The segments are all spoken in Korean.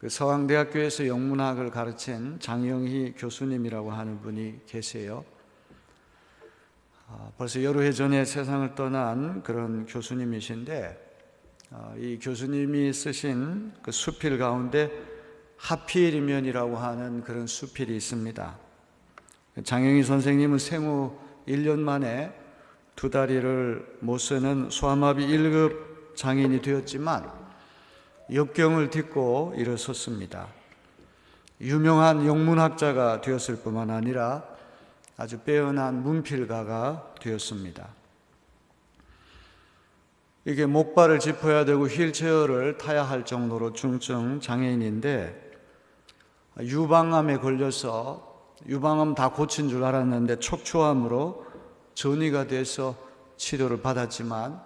그 서강대학교에서 영문학을 가르친 장영희 교수님이라고 하는 분이 계세요. 벌써 여러 해 전에 세상을 떠난 그런 교수님이신데, 이 교수님이 쓰신 그 수필 가운데 하필이면이라고 하는 그런 수필이 있습니다. 장영희 선생님은 생후 1년 만에 두 다리를 못 쓰는 소아마비 1급 장애인이 되었지만 역경을 딛고 일어섰습니다. 유명한 영문학자가 되었을 뿐만 아니라 아주 빼어난 문필가가 되었습니다. 이게 목발을 짚어야 되고 휠체어를 타야 할 정도로 중증 장애인인데, 유방암에 걸려서 유방암 다 고친 줄 알았는데 척추암으로 전이가 돼서 치료를 받았지만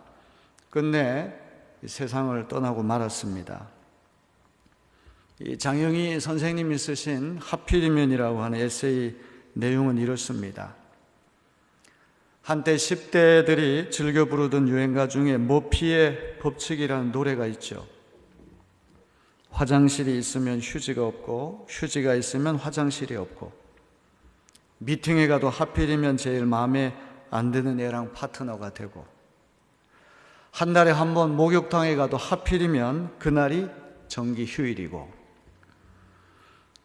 끝내 세상을 떠나고 말았습니다. 이 장영희 선생님이 쓰신 하필이면이라고 하는 에세이 내용은 이렇습니다. 한때 10대들이 즐겨 부르던 유행가 중에 머피의 법칙이라는 노래가 있죠. 화장실이 있으면 휴지가 없고, 휴지가 있으면 화장실이 없고, 미팅에 가도 하필이면 제일 마음에 안 드는 애랑 파트너가 되고, 한 달에 한 번 목욕탕에 가도 하필이면 그날이 정기 휴일이고.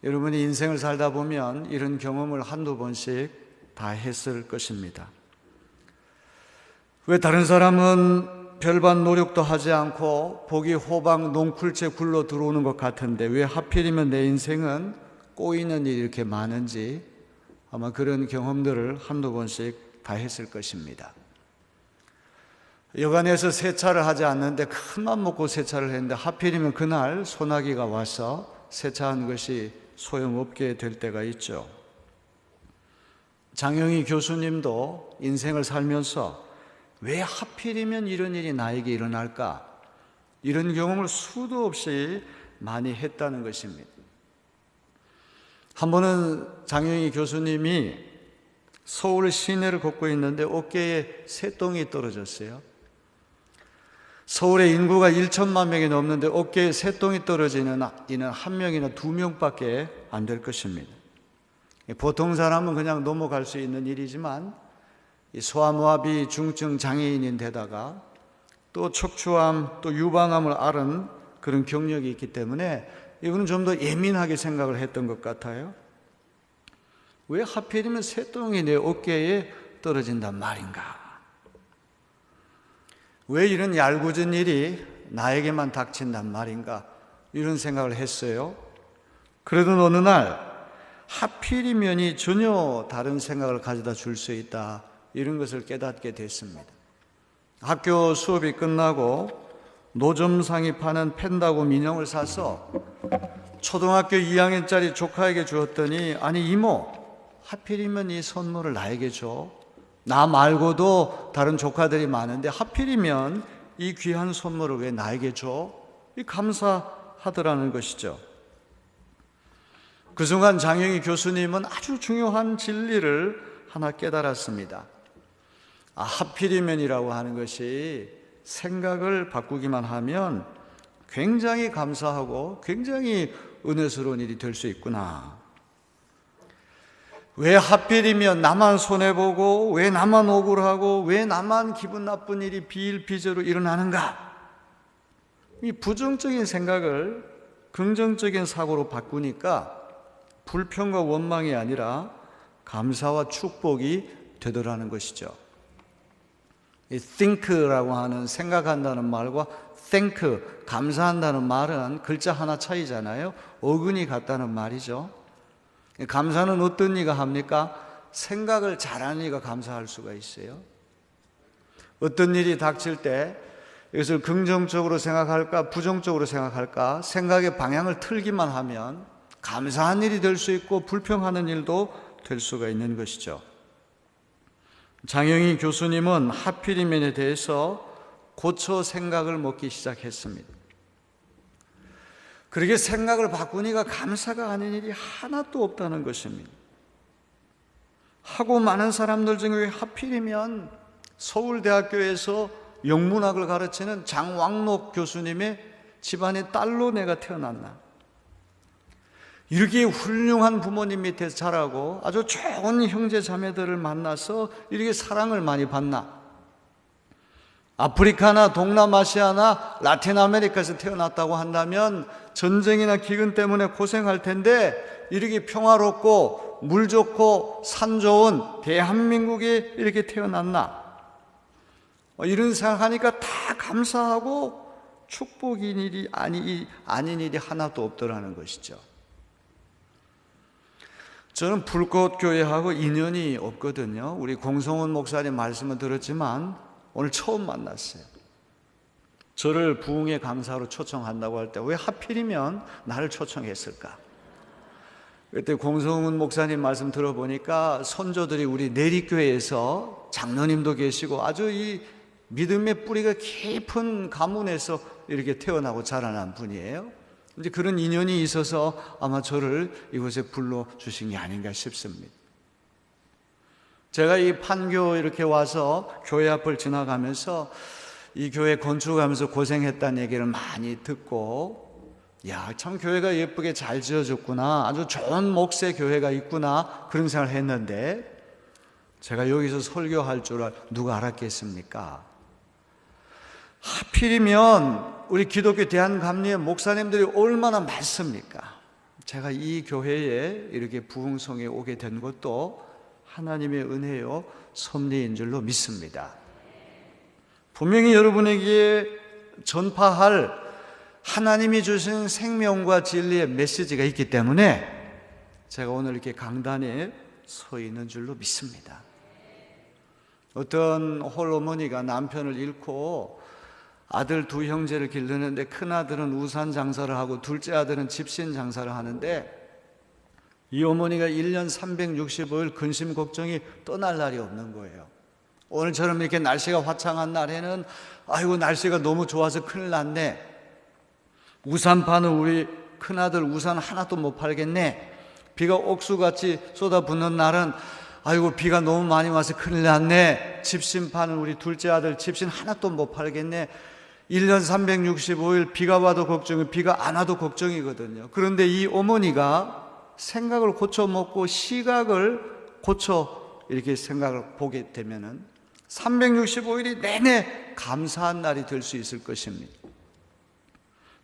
여러분이 인생을 살다 보면 이런 경험을 한두 번씩 다 했을 것입니다. 왜 다른 사람은 별반 노력도 하지 않고 복이 호박 농쿨채 굴러 들어오는 것 같은데 왜 하필이면 내 인생은 꼬이는 일이 이렇게 많은지, 아마 그런 경험들을 한두 번씩 다 했을 것입니다. 여간에서 세차를 하지 않는데 큰맘 먹고 세차를 했는데 하필이면 그날 소나기가 와서 세차한 것이 소용없게 될 때가 있죠. 장영희 교수님도 인생을 살면서 왜 하필이면 이런 일이 나에게 일어날까? 이런 경험을 수도 없이 많이 했다는 것입니다. 한 번은 장영희 교수님이 서울 시내를 걷고 있는데 어깨에 새똥이 떨어졌어요. 서울의 인구가 1천만 명이 넘는데 어깨에 새똥이 떨어지는 이는 한 명이나 두 명밖에 안 될 것입니다. 보통 사람은 그냥 넘어갈 수 있는 일이지만 이 소아마비 중증 장애인인데다가 또 척추암 또 유방암을 앓은 그런 경력이 있기 때문에 이분은 좀 더 예민하게 생각을 했던 것 같아요. 왜 하필이면 새똥이 내 어깨에 떨어진단 말인가? 왜 이런 얄궂은 일이 나에게만 닥친단 말인가? 이런 생각을 했어요. 그러던 어느 날 하필이면이 전혀 다른 생각을 가져다 줄 수 있다, 이런 것을 깨닫게 됐습니다. 학교 수업이 끝나고 노점상이 파는 펜다곰 인형을 사서 초등학교 2학년짜리 조카에게 주었더니, 아니 이모, 하필이면 이 선물을 나에게 줘? 나 말고도 다른 조카들이 많은데 하필이면 이 귀한 선물을 왜 나에게 줘? 이 감사하더라는 것이죠. 그 순간 장영희 교수님은 아주 중요한 진리를 하나 깨달았습니다. 하필이면이라고 하는 것이 생각을 바꾸기만 하면 굉장히 감사하고 굉장히 은혜스러운 일이 될 수 있구나. 왜 하필이면 나만 손해보고, 왜 나만 억울하고, 왜 나만 기분 나쁜 일이 비일비재로 일어나는가? 이 부정적인 생각을 긍정적인 사고로 바꾸니까 불평과 원망이 아니라 감사와 축복이 되더라는 것이죠. 이 think라고 하는 생각한다는 말과 thank, 감사한다는 말은 글자 하나 차이잖아요. 어근이 같다는 말이죠. 감사는 어떤 이가 합니까? 생각을 잘하는 이가 감사할 수가 있어요. 어떤 일이 닥칠 때 이것을 긍정적으로 생각할까 부정적으로 생각할까 생각의 방향을 틀기만 하면 감사한 일이 될 수 있고 불평하는 일도 될 수가 있는 것이죠. 장영희 교수님은 하필이면에 대해서 고쳐 생각을 먹기 시작했습니다. 그렇게 생각을 바꾸니까 감사가 아닌 일이 하나도 없다는 것입니다. 하고 많은 사람들 중에 왜 하필이면 서울대학교에서 영문학을 가르치는 장왕록 교수님의 집안의 딸로 내가 태어났나? 이렇게 훌륭한 부모님 밑에서 자라고 아주 좋은 형제 자매들을 만나서 이렇게 사랑을 많이 받나? 아프리카나 동남아시아나 라틴 아메리카에서 태어났다고 한다면 전쟁이나 기근 때문에 고생할 텐데 이렇게 평화롭고 물 좋고 산 좋은 대한민국에 이렇게 태어났나? 이런 생각하니까 다 감사하고 축복인 일이 아닌 일이 하나도 없더라는 것이죠. 저는 불꽃교회하고 인연이 없거든요. 우리 공성훈 목사님 말씀을 들었지만 오늘 처음 만났어요. 저를 부흥의 강사로 초청한다고 할 때 왜 하필이면 나를 초청했을까? 그때 공성훈 목사님 말씀 들어보니까 선조들이 우리 내리교회에서 장로님도 계시고 아주 이 믿음의 뿌리가 깊은 가문에서 이렇게 태어나고 자라난 분이에요. 이제 그런 인연이 있어서 아마 저를 이곳에 불러주신 게 아닌가 싶습니다. 제가 이 판교 이렇게 와서 교회 앞을 지나가면서 이 교회 건축하면서 고생했다는 얘기를 많이 듣고, 야, 참 교회가 예쁘게 잘 지어졌구나, 아주 좋은 몫의 교회가 있구나, 그런 생각을 했는데 제가 여기서 설교할 줄 누가 알았겠습니까? 하필이면 우리 기독교 대한감리회 목사님들이 얼마나 많습니까? 제가 이 교회에 이렇게 부흥성에 오게 된 것도 하나님의 은혜요 섭리인 줄로 믿습니다. 분명히 여러분에게 전파할 하나님이 주신 생명과 진리의 메시지가 있기 때문에 제가 오늘 이렇게 강단에 서 있는 줄로 믿습니다. 어떤 홀어머니가 남편을 잃고 아들 두 형제를 기르는데 큰아들은 우산 장사를 하고 둘째 아들은 집신 장사를 하는데 이 어머니가 1년 365일 근심 걱정이 떠날 날이 없는 거예요. 오늘처럼 이렇게 날씨가 화창한 날에는 아이고 날씨가 너무 좋아서 큰일 났네, 우산 파는 우리 큰아들 우산 하나도 못 팔겠네, 비가 옥수같이 쏟아붓는 날은 아이고 비가 너무 많이 와서 큰일 났네, 집신 파는 우리 둘째 아들 집신 하나도 못 팔겠네. 1년 365일 비가 와도 걱정이고 비가 안 와도 걱정이거든요. 그런데 이 어머니가 생각을 고쳐먹고 시각을 고쳐 이렇게 생각을 보게 되면은 365일이 내내 감사한 날이 될 수 있을 것입니다.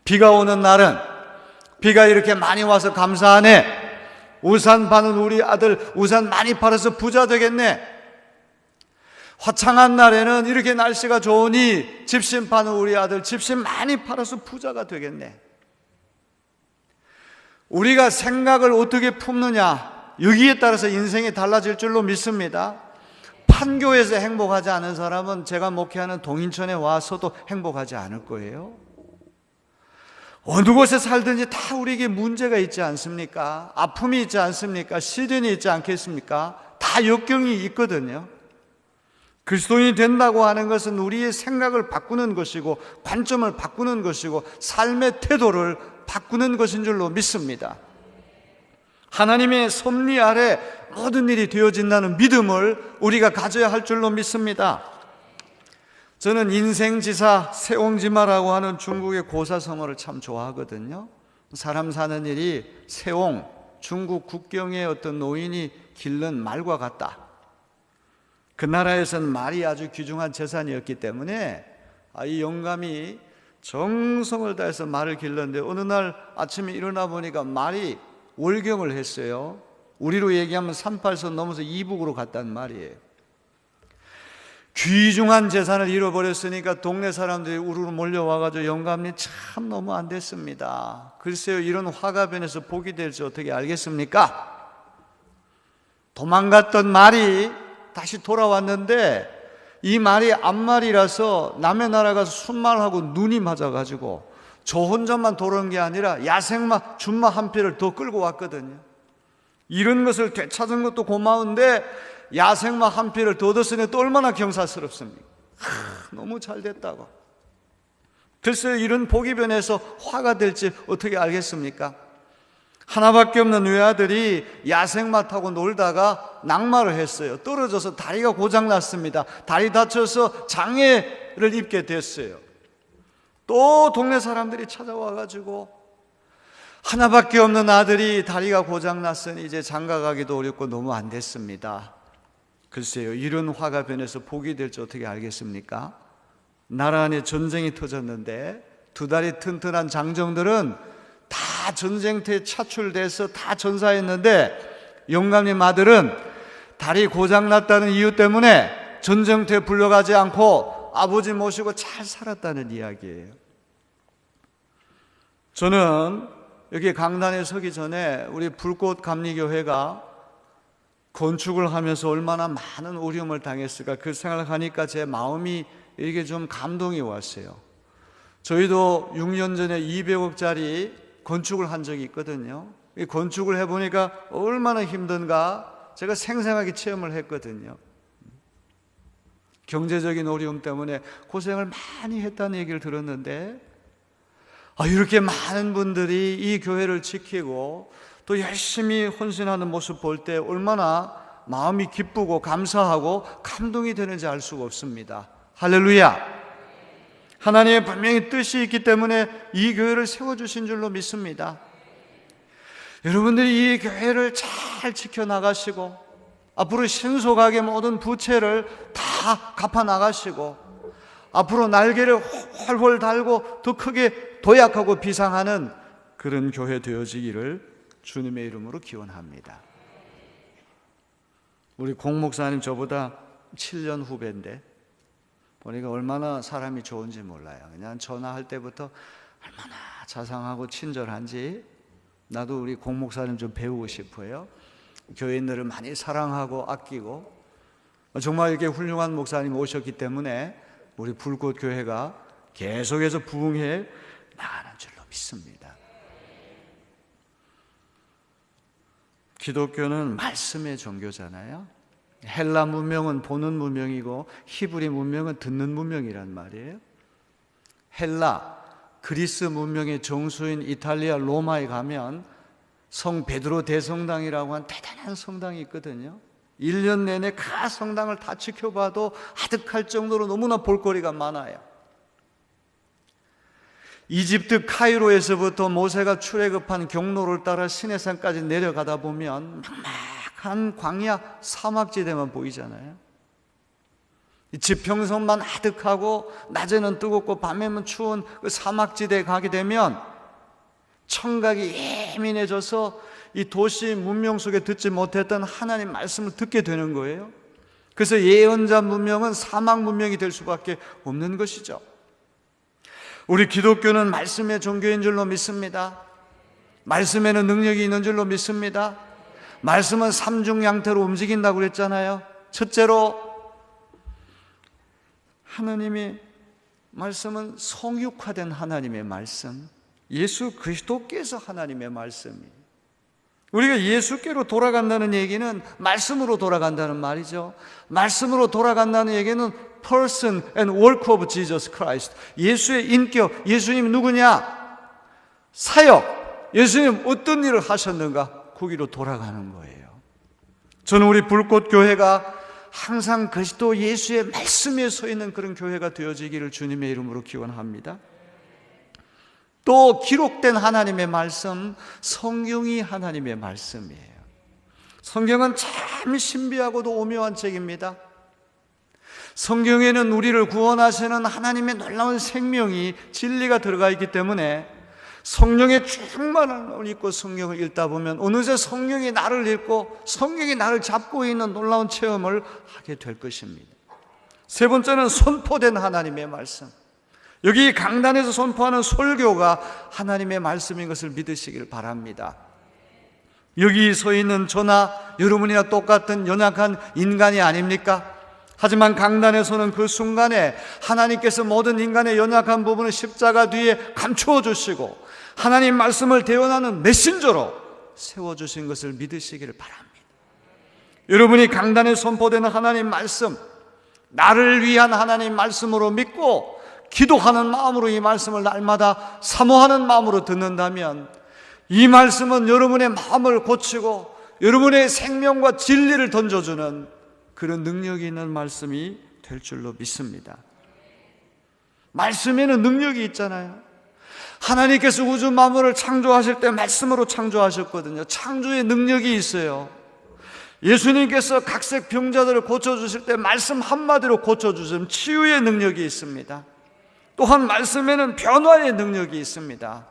비가 오는 날은 비가 이렇게 많이 와서 감사하네, 우산 파는 우리 아들 우산 많이 팔아서 부자 되겠네, 화창한 날에는 이렇게 날씨가 좋으니 집신 파는 우리 아들 집신 많이 팔아서 부자가 되겠네. 우리가 생각을 어떻게 품느냐, 여기에 따라서 인생이 달라질 줄로 믿습니다. 판교에서 행복하지 않은 사람은 제가 목회하는 동인천에 와서도 행복하지 않을 거예요. 어느 곳에 살든지 다 우리에게 문제가 있지 않습니까? 아픔이 있지 않습니까? 시련이 있지 않겠습니까? 다 역경이 있거든요. 그리스도인이 된다고 하는 것은 우리의 생각을 바꾸는 것이고 관점을 바꾸는 것이고 삶의 태도를 바꾸는 것인 줄로 믿습니다. 하나님의 섭리 아래 모든 일이 되어진다는 믿음을 우리가 가져야 할 줄로 믿습니다. 저는 인생지사 세옹지마라고 하는 중국의 고사성어를 참 좋아하거든요. 사람 사는 일이 세옹, 중국 국경의 어떤 노인이 기른 말과 같다. 그 나라에서는 말이 아주 귀중한 재산이었기 때문에 이 영감이 정성을 다해서 말을 길렀는데 어느 날 아침에 일어나 보니까 말이 월경을 했어요. 우리로 얘기하면 38선 넘어서 이북으로 갔단 말이에요. 귀중한 재산을 잃어버렸으니까 동네 사람들이 우르르 몰려와가지고 영감님 참 너무 안 됐습니다. 글쎄요, 이런 화가 변해서 복이 될지 어떻게 알겠습니까? 도망갔던 말이 다시 돌아왔는데 이 말이 앞말이라서 남의 나라 가서 순말하고 눈이 맞아가지고 저 혼자만 돌아온 게 아니라 야생마, 준마 한 피를 더 끌고 왔거든요. 이런 것을 되찾은 것도 고마운데 야생마 한 피를 더 얻었으니 또 얼마나 경사스럽습니까? 너무 잘 됐다고. 글쎄요, 이런 복이 변해서 화가 될지 어떻게 알겠습니까? 하나밖에 없는 외아들이 야생마 타고 놀다가 낙마를 했어요. 떨어져서 다리가 고장났습니다. 다리 다쳐서 장애를 입게 됐어요. 또 동네 사람들이 찾아와가지고 하나밖에 없는 아들이 다리가 고장났으니 이제 장가가기도 어렵고 너무 안 됐습니다. 글쎄요, 이런 화가 변해서 복이 될지 어떻게 알겠습니까? 나라 안에 전쟁이 터졌는데 두 다리 튼튼한 장정들은 다 전쟁터에 차출돼서 다 전사했는데 영감님 아들은 다리 고장났다는 이유 때문에 전쟁터에 불려가지 않고 아버지 모시고 잘 살았다는 이야기예요. 저는 여기 강단에 서기 전에 우리 불꽃감리교회가 건축을 하면서 얼마나 많은 어려움을 당했을까 그 생각을 하니까 제 마음이 이게 좀 감동이 왔어요. 저희도 6년 전에 200억짜리 건축을 한 적이 있거든요. 이 건축을 해보니까 얼마나 힘든가 제가 생생하게 체험을 했거든요. 경제적인 어려움 때문에 고생을 많이 했다는 얘기를 들었는데 이렇게 많은 분들이 이 교회를 지키고 또 열심히 헌신하는 모습 볼 때 얼마나 마음이 기쁘고 감사하고 감동이 되는지 알 수가 없습니다. 할렐루야! 하나님의 분명히 뜻이 있기 때문에 이 교회를 세워주신 줄로 믿습니다. 여러분들이 이 교회를 잘 지켜나가시고 앞으로 신속하게 모든 부채를 다 갚아나가시고 앞으로 날개를 훨훨 달고 더 크게 도약하고 비상하는 그런 교회 되어지기를 주님의 이름으로 기원합니다. 우리 공 목사님 저보다 7년 후배인데 보니까 얼마나 사람이 좋은지 몰라요. 그냥 전화할 때부터 얼마나 자상하고 친절한지 나도 우리 공 목사님 좀 배우고 싶어요. 교인들을 많이 사랑하고 아끼고 정말 이렇게 훌륭한 목사님 오셨기 때문에 우리 불꽃교회가 계속해서 부흥해 나가는 줄로 믿습니다. 기독교는 말씀의 종교잖아요. 헬라 문명은 보는 문명이고 히브리 문명은 듣는 문명이란 말이에요. 헬라, 그리스 문명의 정수인 이탈리아 로마에 가면 성 베드로 대성당이라고 한 대단한 성당이 있거든요. 1년 내내 그 성당을 다 지켜봐도 아득할 정도로 너무나 볼거리가 많아요. 이집트 카이로에서부터 모세가 출애굽한 경로를 따라 시내산까지 내려가다 보면 막막한 광야 사막지대만 보이잖아요. 지평선만 아득하고 낮에는 뜨겁고 밤에는 추운 그 사막지대에 가게 되면 청각이 예민해져서 이 도시 문명 속에 듣지 못했던 하나님 말씀을 듣게 되는 거예요. 그래서 예언자 문명은 사막 문명이 될 수밖에 없는 것이죠. 우리 기독교는 말씀의 종교인 줄로 믿습니다. 말씀에는 능력이 있는 줄로 믿습니다. 말씀은 삼중양태로 움직인다고 그랬잖아요. 첫째로 하나님의 말씀은 성육화된 하나님의 말씀, 예수 그리스도께서 하나님의 말씀이에요. 우리가 예수께로 돌아간다는 얘기는 말씀으로 돌아간다는 말이죠. 말씀으로 돌아간다는 얘기는 person and work of Jesus Christ. 예수의 인격, 예수님 누구냐? 사역, 예수님 어떤 일을 하셨는가? 거기로 돌아가는 거예요. 저는 우리 불꽃교회가 항상 그리스도 예수의 말씀에 서 있는 그런 교회가 되어지기를 주님의 이름으로 기원합니다. 또 기록된 하나님의 말씀, 성경이 하나님의 말씀이에요. 성경은 참 신비하고도 오묘한 책입니다. 성경에는 우리를 구원하시는 하나님의 놀라운 생명이, 진리가 들어가 있기 때문에 성령의 충만함을 읽고 성경을 읽다 보면 어느새 성령이 나를 읽고 성경이 나를 잡고 있는 놀라운 체험을 하게 될 것입니다. 세 번째는 선포된 하나님의 말씀. 여기 강단에서 선포하는 설교가 하나님의 말씀인 것을 믿으시길 바랍니다. 여기 서 있는 저나 여러분이나 똑같은 연약한 인간이 아닙니까? 하지만 강단에서는 그 순간에 하나님께서 모든 인간의 연약한 부분을 십자가 뒤에 감추어 주시고 하나님 말씀을 대언하는 메신저로 세워주신 것을 믿으시기를 바랍니다. 여러분이 강단에 선포되는 하나님 말씀, 나를 위한 하나님 말씀으로 믿고 기도하는 마음으로 이 말씀을 날마다 사모하는 마음으로 듣는다면 이 말씀은 여러분의 마음을 고치고 여러분의 생명과 진리를 던져주는 그런 능력이 있는 말씀이 될 줄로 믿습니다. 말씀에는 능력이 있잖아요. 하나님께서 우주 만물을 창조하실 때 말씀으로 창조하셨거든요. 창조의 능력이 있어요. 예수님께서 각색 병자들을 고쳐주실 때 말씀 한마디로 고쳐주시면 치유의 능력이 있습니다. 또한 말씀에는 변화의 능력이 있습니다.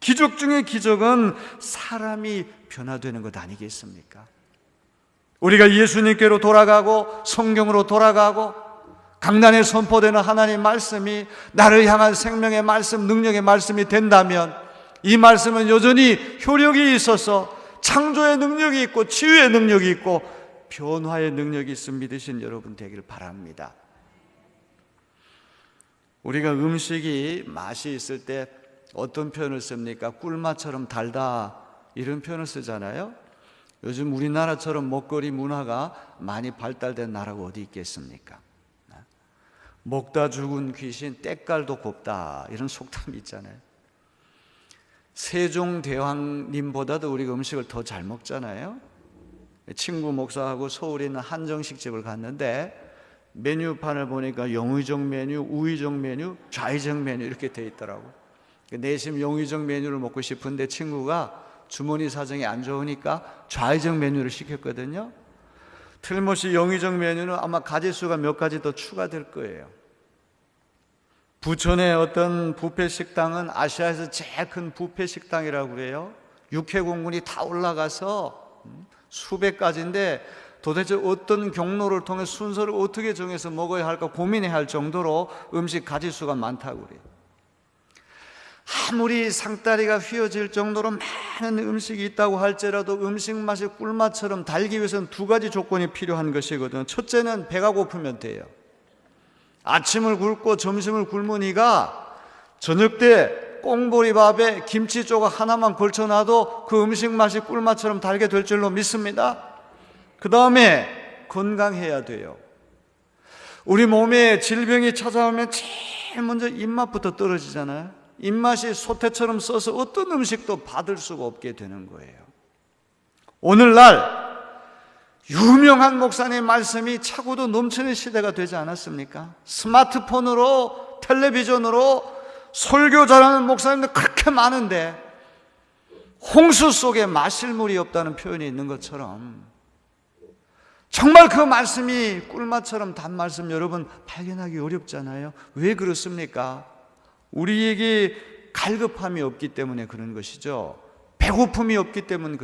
기적 중에 기적은 사람이 변화되는 것 아니겠습니까? 우리가 예수님께로 돌아가고 성경으로 돌아가고 강단에 선포되는 하나님 말씀이 나를 향한 생명의 말씀, 능력의 말씀이 된다면 이 말씀은 여전히 효력이 있어서 창조의 능력이 있고 치유의 능력이 있고 변화의 능력이 있음 믿으신 여러분 되길 바랍니다. 우리가 음식이 맛이 있을 때 어떤 표현을 씁니까? 꿀맛처럼 달다 이런 표현을 쓰잖아요. 요즘 우리나라처럼 먹거리 문화가 많이 발달된 나라가 어디 있겠습니까? 먹다 죽은 귀신 때깔도 곱다 이런 속담이 있잖아요. 세종대왕님보다도 우리가 음식을 더 잘 먹잖아요. 친구 목사하고 서울에 있는 한정식집을 갔는데 메뉴판을 보니까 영의정 메뉴, 우의정 메뉴, 좌의정 메뉴 이렇게 돼 있더라고. 내심 영의정 메뉴를 먹고 싶은데 친구가 주머니 사정이 안 좋으니까 좌의정 메뉴를 시켰거든요. 틀림없이 영의정 메뉴는 아마 가지수가 몇 가지 더 추가될 거예요. 부천의 어떤 뷔페 식당은 아시아에서 제일 큰 뷔페 식당이라고 그래요. 육해공군이 다 올라가서 수백 가지인데 도대체 어떤 경로를 통해 순서를 어떻게 정해서 먹어야 할까 고민해야 할 정도로 음식 가지수가 많다고 그래요. 아무리 상다리가 휘어질 정도로 많은 음식이 있다고 할지라도 음식 맛이 꿀맛처럼 달기 위해서는 두 가지 조건이 필요한 것이거든요. 첫째는 배가 고프면 돼요. 아침을 굶고 점심을 굶으니까 저녁 때 꽁보리밥에 김치 조각 하나만 걸쳐놔도 그 음식 맛이 꿀맛처럼 달게 될 줄로 믿습니다. 그 다음에 건강해야 돼요. 우리 몸에 질병이 찾아오면 제일 먼저 입맛부터 떨어지잖아요. 입맛이 소태처럼 써서 어떤 음식도 받을 수가 없게 되는 거예요. 오늘날 유명한 목사님 말씀이 차고도 넘치는 시대가 되지 않았습니까? 스마트폰으로 텔레비전으로 설교 잘하는 목사님들 그렇게 많은데 홍수 속에 마실 물이 없다는 표현이 있는 것처럼 정말 그 말씀이 꿀맛처럼 단 말씀 여러분 발견하기 어렵잖아요. 왜 그렇습니까? 우리에게 갈급함이 없기 때문에 그런 것이죠. 배고픔이 없기 때문에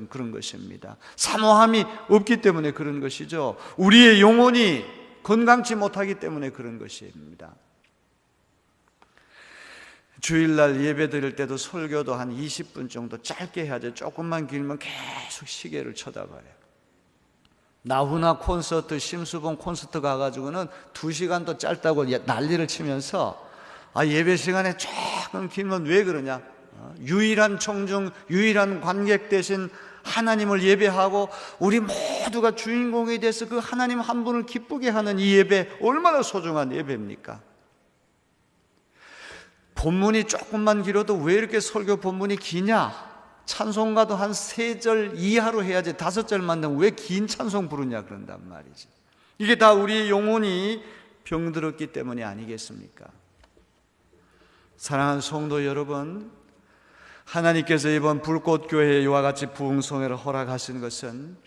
그런 것입니다. 사모함이 없기 때문에 그런 것이죠. 우리의 영혼이 건강치 못하기 때문에 그런 것입니다. 주일날 예배 드릴 때도 설교도 한 20분 정도 짧게 해야 돼. 조금만 길면 계속 시계를 쳐다봐요. 나훈아 콘서트, 심수봉 콘서트 가가지고는 2시간도 짧다고 난리를 치면서 예배 시간에 조금 길면 왜 그러냐? 유일한 청중, 유일한 관객 대신 하나님을 예배하고 우리 모두가 주인공이 돼서 그 하나님 한 분을 기쁘게 하는 이 예배 얼마나 소중한 예배입니까? 본문이 조금만 길어도 왜 이렇게 설교 본문이 기냐? 찬송가도 한 3절 이하로 해야지 5절만 되면 왜 긴 찬송 부르냐 그런단 말이지. 이게 다 우리의 영혼이 병들었기 때문이 아니겠습니까? 사랑하는 성도 여러분, 하나님께서 이번 불꽃교회에 이와 같이 부흥성회를 허락하신 것은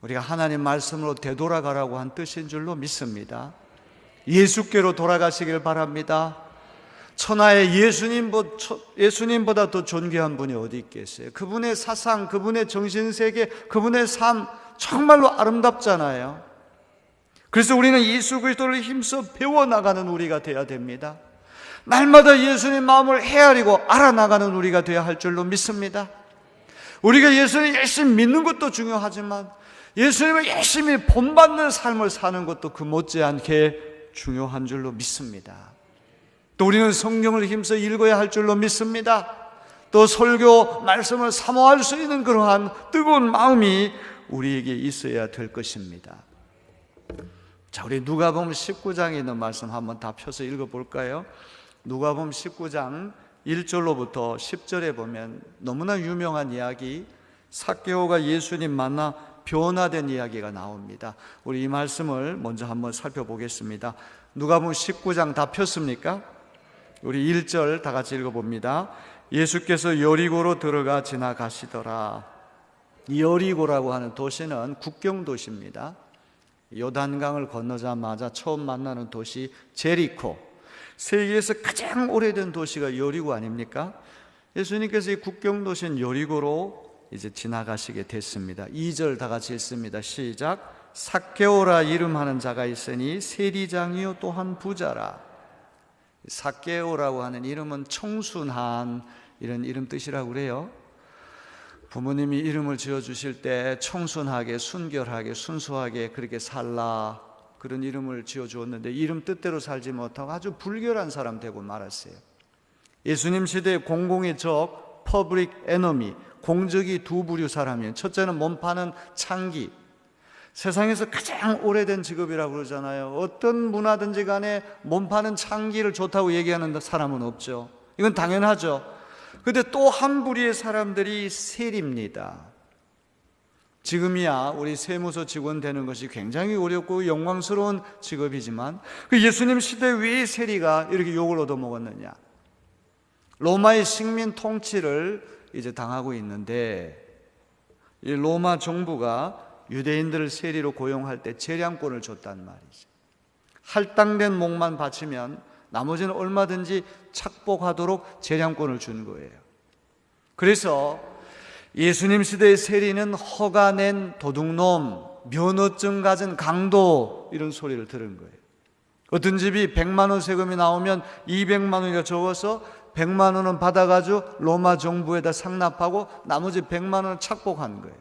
우리가 하나님 말씀으로 되돌아가라고 한 뜻인 줄로 믿습니다. 예수께로 돌아가시길 바랍니다. 천하의 예수님보다 더 존귀한 분이 어디 있겠어요? 그분의 사상, 그분의 정신세계, 그분의 삶 정말로 아름답잖아요. 그래서 우리는 예수 그리스도를 힘써 배워나가는 우리가 되어야 됩니다. 날마다 예수님 마음을 헤아리고 알아나가는 우리가 되어야 할 줄로 믿습니다. 우리가 예수님 열심히 믿는 것도 중요하지만 예수님을 열심히 본받는 삶을 사는 것도 그 못지않게 중요한 줄로 믿습니다. 또 우리는 성경을 힘써 읽어야 할 줄로 믿습니다. 또 설교 말씀을 사모할 수 있는 그러한 뜨거운 마음이 우리에게 있어야 될 것입니다. 자, 우리 누가복음 19장에 있는 말씀 한번 다 펴서 읽어볼까요? 누가복음 19장 1절로부터 10절에 보면 너무나 유명한 이야기, 삭개오가 예수님 만나 변화된 이야기가 나옵니다. 우리 이 말씀을 먼저 한번 살펴보겠습니다. 누가복음 19장 다 폈습니까? 우리 1절 다 같이 읽어봅니다. 예수께서 여리고로 들어가 지나가시더라. 여리고라고 하는 도시는 국경 도시입니다. 요단강을 건너자마자 처음 만나는 도시 제리코. 세계에서 가장 오래된 도시가 여리고 아닙니까? 예수님께서 이 국경 도시인 여리고로 이제 지나가시게 됐습니다. 2절 다 같이 읽습니다. 시작. 삭개오라 이름하는 자가 있으니 세리장이요 또한 부자라. 삭개오라고 하는 이름은 청순한 이런 이름 뜻이라고 그래요. 부모님이 이름을 지어주실 때 청순하게, 순결하게, 순수하게 그렇게 살라 그런 이름을 지어주었는데 이름 뜻대로 살지 못하고 아주 불결한 사람 되고 말았어요. 예수님 시대의 공공의 적, 퍼블릭 에너미, 공적이 두 부류 사람이에요. 첫째는 몸 파는 창기. 세상에서 가장 오래된 직업이라고 그러잖아요. 어떤 문화든지 간에 몸 파는 창기를 좋다고 얘기하는 사람은 없죠. 이건 당연하죠. 근데 또 한 부류의 사람들이 세리입니다. 지금이야 우리 세무서 직원 되는 것이 굉장히 어렵고 영광스러운 직업이지만 그 예수님 시대에 왜 세리가 이렇게 욕을 얻어먹었느냐? 로마의 식민 통치를 이제 당하고 있는데 이 로마 정부가 유대인들을 세리로 고용할 때 재량권을 줬단 말이죠. 할당된 목만 바치면 나머지는 얼마든지 착복하도록 재량권을 준 거예요. 그래서 예수님 시대의 세리는 허가 낸 도둑놈, 면허증 가진 강도 이런 소리를 들은 거예요. 어떤 집이 100만 원 세금이 나오면 200만 원이가 적어서 100만 원은 받아가지고 로마 정부에다 상납하고 나머지 100만 원을 착복한 거예요.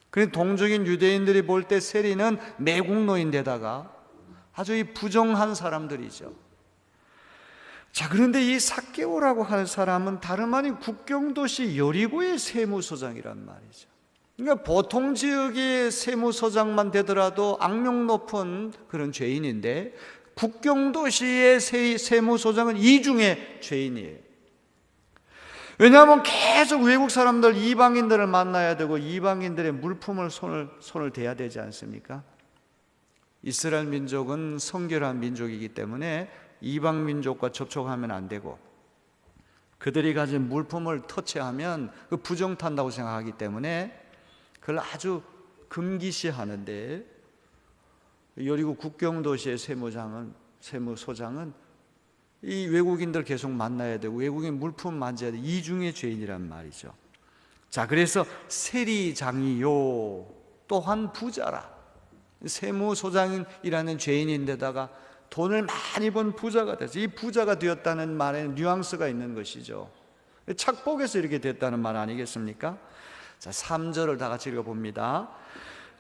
그래서 동족인 유대인들이 볼 때 세리는 매국노인데다가 아주 이 부정한 사람들이죠. 자, 그런데 이 삭개오라고 하는 사람은 다름 아닌 국경도시 여리고의 세무서장이란 말이죠. 그러니까 보통 지역의 세무서장만 되더라도 악명 높은 그런 죄인인데 국경도시의 세무서장은 이중의 죄인이에요. 왜냐하면 계속 외국 사람들, 이방인들을 만나야 되고 이방인들의 물품을 손을 대야 되지 않습니까? 이스라엘 민족은 성결한 민족이기 때문에 이방 민족과 접촉하면 안 되고 그들이 가진 물품을 터치하면 그 부정탄다고 생각하기 때문에 그걸 아주 금기시하는데 여리고 국경도시의 세무소장은 이 외국인들 계속 만나야 되고 외국인 물품 만져야 돼. 이중의 죄인이란 말이죠. 자, 그래서 세리장이요 또한 부자라. 세무소장이라는 죄인인데다가 돈을 많이 번 부자가 됐어요. 이 부자가 되었다는 말에는 뉘앙스가 있는 것이죠. 착복해서 이렇게 됐다는 말 아니겠습니까? 자, 3절을 다 같이 읽어봅니다.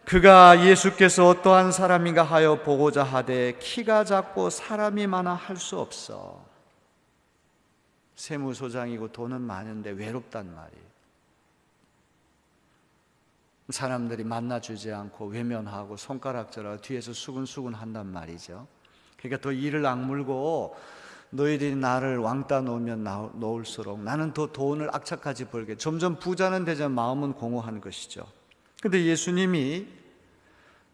그가 예수께서 어떠한 사람인가 하여 보고자 하되 키가 작고 사람이 많아 할 수 없어. 세무소장이고 돈은 많은데 외롭단 말이에요. 사람들이 만나주지 않고 외면하고 손가락질하고 뒤에서 수근수근 한단 말이죠. 그러니까 더 이를 악물고 너희들이 나를 왕따 놓으면 놓을수록 나는 더 돈을 악착같이 벌게. 점점 부자는 되자 마음은 공허한 것이죠. 그런데 예수님이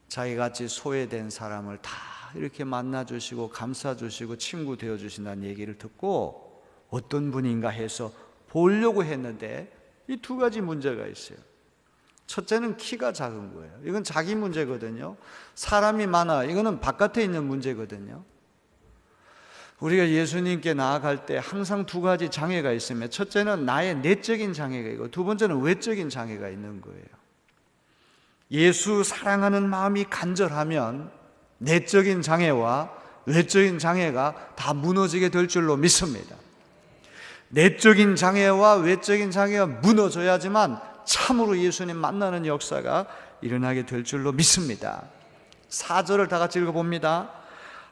자기같이 소외된 사람을 다 이렇게 만나주시고 감싸주시고 친구 되어주신다는 얘기를 듣고 어떤 분인가 해서 보려고 했는데 이 두 가지 문제가 있어요. 첫째는 키가 작은 거예요. 이건 자기 문제거든요. 사람이 많아. 이거는 바깥에 있는 문제거든요. 우리가 예수님께 나아갈 때 항상 두 가지 장애가 있으면 첫째는 나의 내적인 장애가 있고 두 번째는 외적인 장애가 있는 거예요. 예수 사랑하는 마음이 간절하면 내적인 장애와 외적인 장애가 다 무너지게 될 줄로 믿습니다. 내적인 장애와 외적인 장애가 무너져야지만 참으로 예수님 만나는 역사가 일어나게 될 줄로 믿습니다. 4절을 다 같이 읽어봅니다.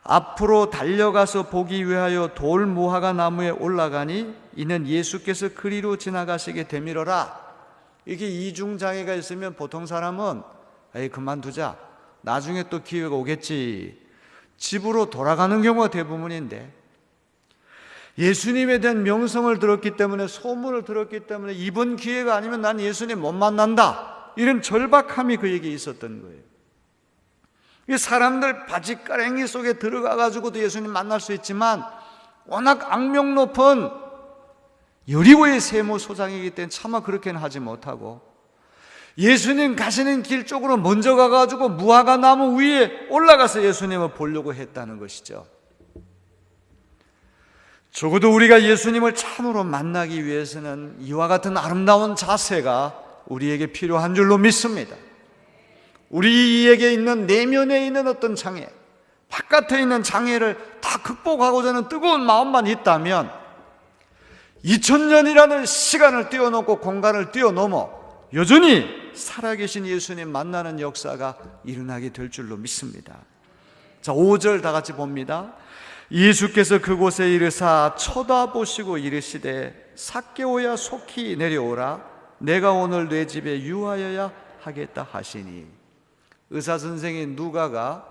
앞으로 달려가서 보기 위하여 돌 무화과 나무에 올라가니 이는 예수께서 그리로 지나가시게 되밀어라. 이게 이중장애가 있으면 보통 사람은 에이 그만두자, 나중에 또 기회가 오겠지, 집으로 돌아가는 경우가 대부분인데 예수님에 대한 명성을 들었기 때문에, 소문을 들었기 때문에 이번 기회가 아니면 난 예수님 못 만난다, 이런 절박함이 그에게 있었던 거예요. 사람들 바지가랭이 속에 들어가 가지고도 예수님 만날 수 있지만 워낙 악명 높은 여리고의 세무소장이기 때문에 차마 그렇게는 하지 못하고 예수님 가시는 길 쪽으로 먼저 가가지고 무화과 나무 위에 올라가서 예수님을 보려고 했다는 것이죠. 적어도 우리가 예수님을 참으로 만나기 위해서는 이와 같은 아름다운 자세가 우리에게 필요한 줄로 믿습니다. 우리에게 있는 내면에 있는 어떤 장애, 바깥에 있는 장애를 다 극복하고자 하는 뜨거운 마음만 있다면 2000년이라는 시간을 뛰어넘고 공간을 뛰어넘어 여전히 살아계신 예수님 만나는 역사가 일어나게 될 줄로 믿습니다. 자, 5절 다 같이 봅니다. 예수께서 그곳에 이르사 쳐다보시고 이르시되 삭개오야 속히 내려오라 내가 오늘 내 집에 유하여야 하겠다 하시니. 의사선생이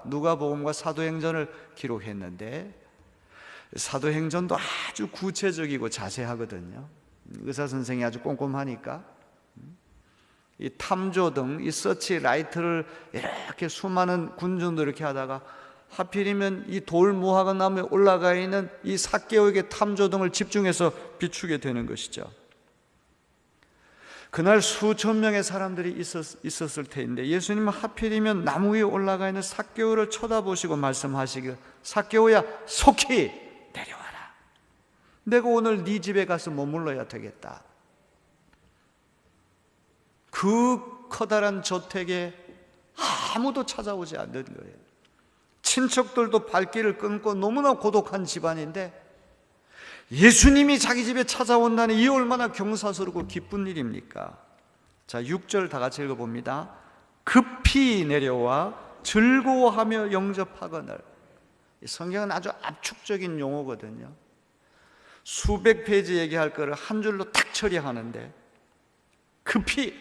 누가복음과 사도행전을 기록했는데 사도행전도 아주 구체적이고 자세하거든요. 의사선생이 아주 꼼꼼하니까 이 탐조등, 이 서치라이트를 이렇게 수많은 군중도 이렇게 하다가 하필이면 이 돌무화과 나무에 올라가 있는 이 삭개오에게 탐조등을 집중해서 비추게 되는 것이죠. 그날 수천 명의 사람들이 있었을 텐데 예수님은 하필이면 나무 위에 올라가 있는 삭개오를 쳐다보시고 말씀하시길 삭개오야 속히 내려와라. 내가 오늘 네 집에 가서 머물러야 되겠다. 그 커다란 저택에 아무도 찾아오지 않는 거예요. 친척들도 발길을 끊고 너무나 고독한 집안인데 예수님이 자기 집에 찾아온다니 이 얼마나 경사스럽고 기쁜 일입니까? 자, 6절 다 같이 읽어봅니다. 급히 내려와 즐거워하며 영접하거늘. 성경은 아주 압축적인 용어거든요. 수백 페이지 얘기할 거를 한 줄로 딱 처리하는데 급히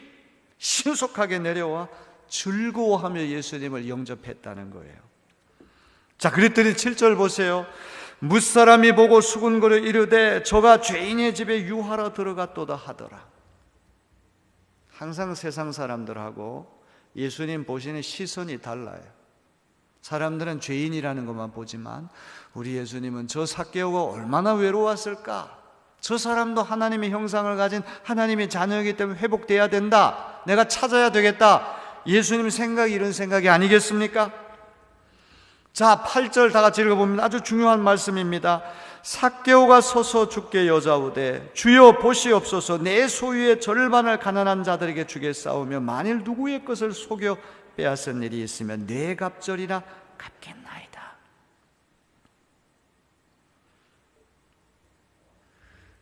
신속하게 내려와 즐거워하며 예수님을 영접했다는 거예요. 자, 그랬더니 7절 보세요. 뭇사람이 보고 수군거려 이르되 저가 죄인의 집에 유하러 들어갔도다 하더라. 항상 세상 사람들하고 예수님 보시는 시선이 달라요. 사람들은 죄인이라는 것만 보지만 우리 예수님은 저 삭개오가 얼마나 외로웠을까? 저 사람도 하나님의 형상을 가진 하나님의 자녀이기 때문에 회복돼야 된다. 내가 찾아야 되겠다. 예수님 생각이 이런 생각이 아니겠습니까? 자, 8절 다 같이 읽어보면 아주 중요한 말씀입니다. 삭개오가 서서 주께 여짜오되 주여 보시옵소서 내 소유의 절반을 가난한 자들에게 주겠사오며 만일 누구의 것을 속여 빼앗은 일이 있으면 내 갑절이나 갚겠나이다.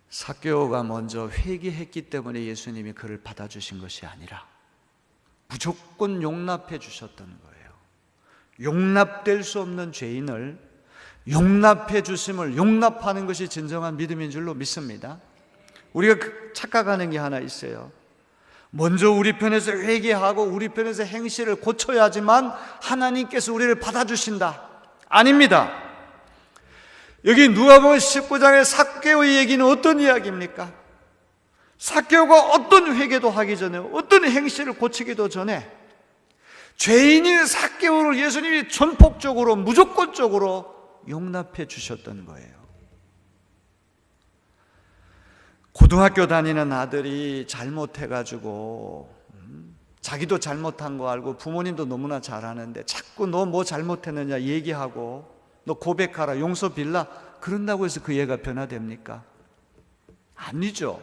삭개오가 먼저 회개했기 때문에 예수님이 그를 받아주신 것이 아니라 무조건 용납해 주셨던 거예요. 용납될 수 없는 죄인을 용납해 주심을 용납하는 것이 진정한 믿음인 줄로 믿습니다. 우리가 착각하는 게 하나 있어요. 먼저 우리 편에서 회개하고 우리 편에서 행실을 고쳐야지만 하나님께서 우리를 받아주신다. 아닙니다. 여기 누가복음 19장의 삭개오의 얘기는 어떤 이야기입니까? 삭개오가 어떤 회개도 하기 전에 어떤 행실을 고치기도 전에 죄인인 삭개오를 예수님이 전폭적으로 무조건적으로 용납해 주셨던 거예요. 고등학교 다니는 아들이 잘못해가지고 자기도 잘못한 거 알고 부모님도 너무나 잘하는데 자꾸 너 뭐 잘못했느냐 얘기하고 너 고백하라 용서 빌라 그런다고 해서 그 애가 변화됩니까? 아니죠.